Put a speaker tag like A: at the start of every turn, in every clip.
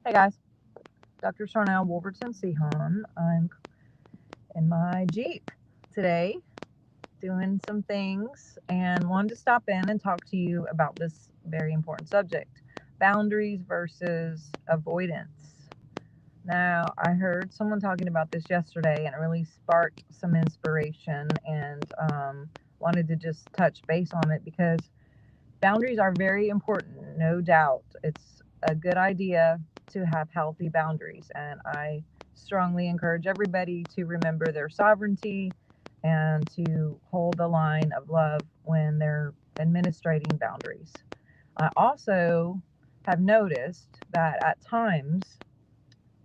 A: Hey guys, Dr. Sharnael, Wolverton, Seahon. I'm in my Jeep today doing some things and wanted to stop in and talk to you about this very important subject, boundaries versus avoidance. Now, I heard someone talking about this yesterday and it really sparked some inspiration and wanted to just touch base on it because boundaries are very important, no doubt. It's a good idea to have healthy boundaries, and I strongly encourage everybody to remember their sovereignty and to hold the line of love when they're administrating boundaries. I also have noticed that at times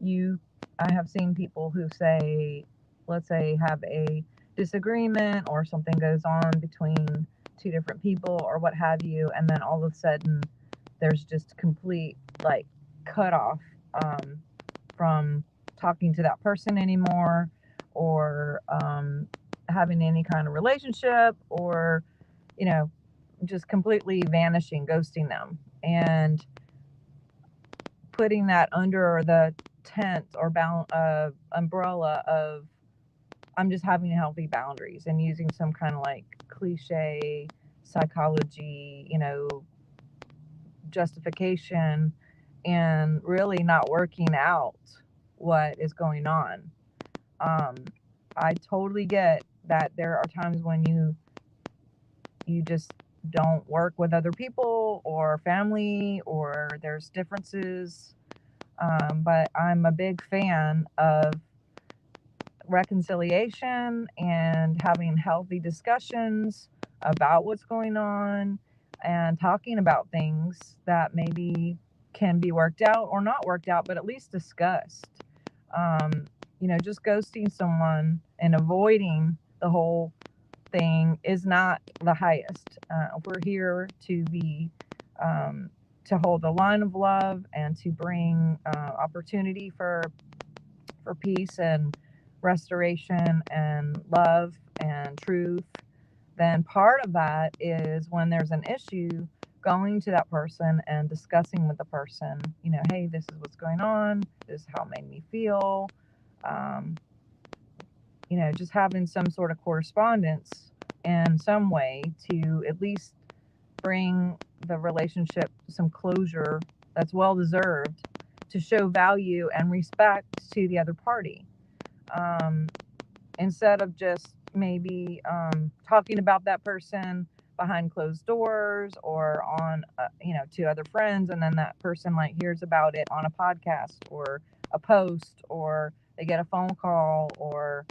A: you I have seen people who say, let's say, have a disagreement or something goes on between two different people or what have you, and then all of a sudden there's just complete like cut off from talking to that person anymore or having any kind of relationship or you know just completely vanishing, ghosting them, and putting that under the tent or umbrella of I'm just having healthy boundaries and using some kind of like cliche psychology, justification, and really not working out what is going on. Um, I totally get that there are times when you just don't work with other people or family or there's differences. But I'm a big fan of reconciliation and having healthy discussions about what's going on and talking about things that maybe can be worked out or not worked out, but at least discussed. Um, just ghosting someone and avoiding the whole thing is not the highest. We're here to be to hold the line of love and to bring opportunity for peace and restoration and love and truth. Then part of that is when there's an issue, going to that person and discussing with the person, hey, this is what's going on, this is how it made me feel. Um, just having some sort of correspondence in some way to at least bring the relationship some closure that's well deserved to show value and respect to the other party. Um, Instead of just maybe talking about that person behind closed doors or on, to other friends, and then that person like hears about it on a podcast or a post or they get a phone call or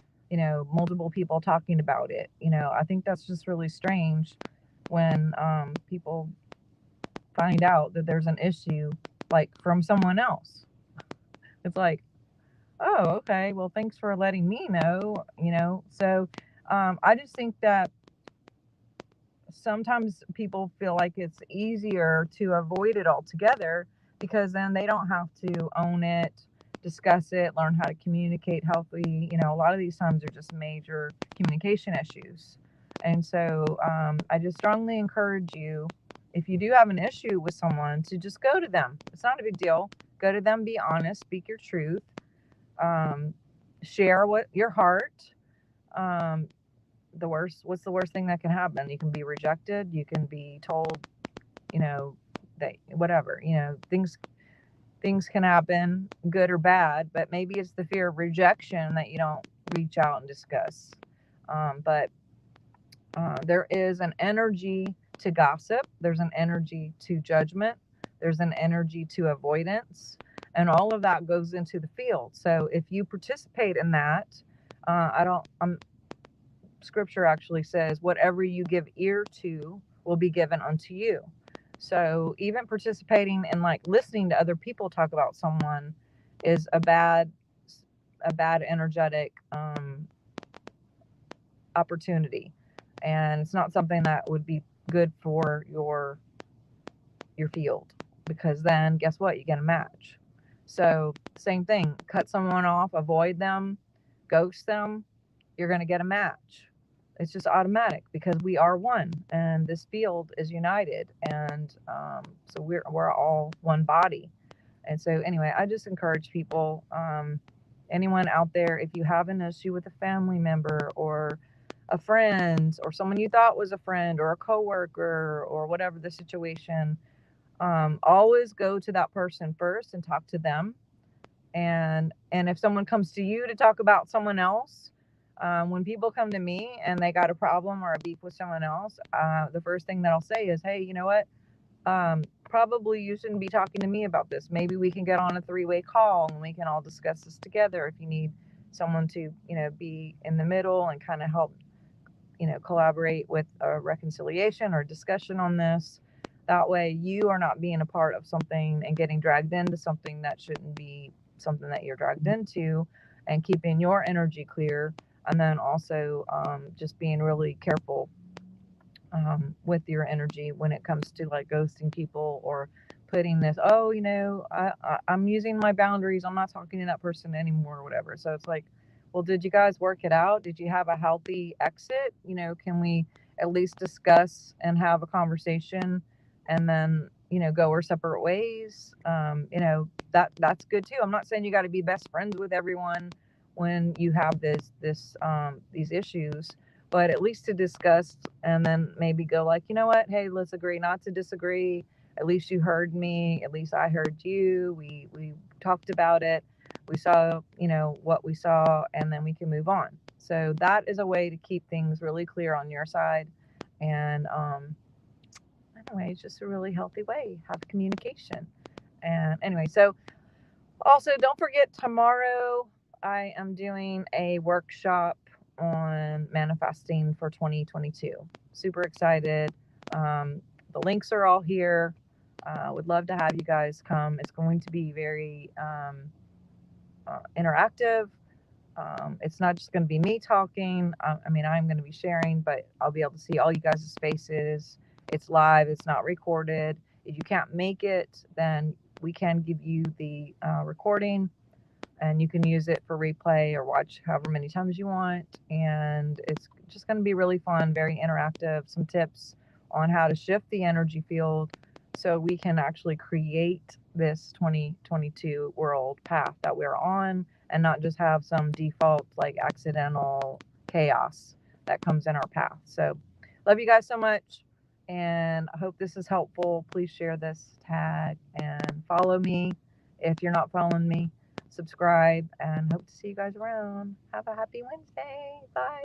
A: multiple people talking about it. I think that's just really strange when people find out that there's an issue like from someone else. It's like, oh, okay, well, thanks for letting me know. So I just think that sometimes people feel like it's easier to avoid it altogether because then they don't have to own it, discuss it, learn how to communicate healthy. A lot of these times are just major communication issues. And so I just strongly encourage you, if you do have an issue with someone, to just go to them. It's not a big deal. Go to them, be honest, speak your truth, um, share what your heart. Um, what's the worst thing that can happen? You can be rejected. You can be told, that whatever, things can happen, good or bad. But maybe it's the fear of rejection that you don't reach out and discuss. But there is an energy to gossip. There's an energy to judgment. There's an energy to avoidance, and all of that goes into the field. So if you participate in that, I don't. Scripture actually says, "Whatever you give ear to will be given unto you." So even participating in like listening to other people talk about someone is a bad energetic opportunity, and it's not something that would be good for your field, because then guess what, you get a match. So same thing, cut someone off, avoid them, ghost them, you're going to get a match. It's just automatic because we are one and this field is united, and so we're all one body. And so, anyway, I just encourage people, anyone out there, if you have an issue with a family member or a friend or someone you thought was a friend or a coworker or whatever the situation, always go to that person first and talk to them. And if someone comes to you to talk about someone else, when people come to me and they got a problem or a beef with someone else, the first thing that I'll say is, hey, you know what? Probably you shouldn't be talking to me about this. Maybe we can get on a three-way call and we can all discuss this together. If you need someone to, be in the middle and kind of help, collaborate with a reconciliation or discussion on this. That way you are not being a part of something and getting dragged into something that shouldn't be something that you're dragged into, and keeping your energy clear. And then also, just being really careful, with your energy when it comes to like ghosting people or putting this, oh, I'm using my boundaries, I'm not talking to that person anymore or whatever. So it's like, well, did you guys work it out? Did you have a healthy exit? Can we at least discuss and have a conversation, and then go our separate ways? That's good too. I'm not saying you got to be best friends with everyone when you have these issues, but at least to discuss, and then maybe go like, you know what, hey, let's agree not to disagree. At least you heard me, at least I heard you. We talked about it, we saw what we saw, and then we can move on. So that is a way to keep things really clear on your side. And anyway, it's just a really healthy way, have communication. And anyway, so also, don't forget, tomorrow I am doing a workshop on manifesting for 2022. Super excited. The links are all here. Would love to have you guys come. It's going to be very interactive. It's not just going to be me talking. I mean, I'm going to be sharing, but I'll be able to see all you guys' faces. It's live, it's not recorded. If you can't make it, then we can give you the recording, and you can use it for replay or watch however many times you want. And it's just going to be really fun, very interactive. Some tips on how to shift the energy field so we can actually create this 2022 world path that we're on, and not just have some default, like, accidental chaos that comes in our path. So, love you guys so much, and I hope this is helpful. Please share this tag and follow me if you're not following me. Subscribe, and hope to see you guys around. Have a happy Wednesday. Bye.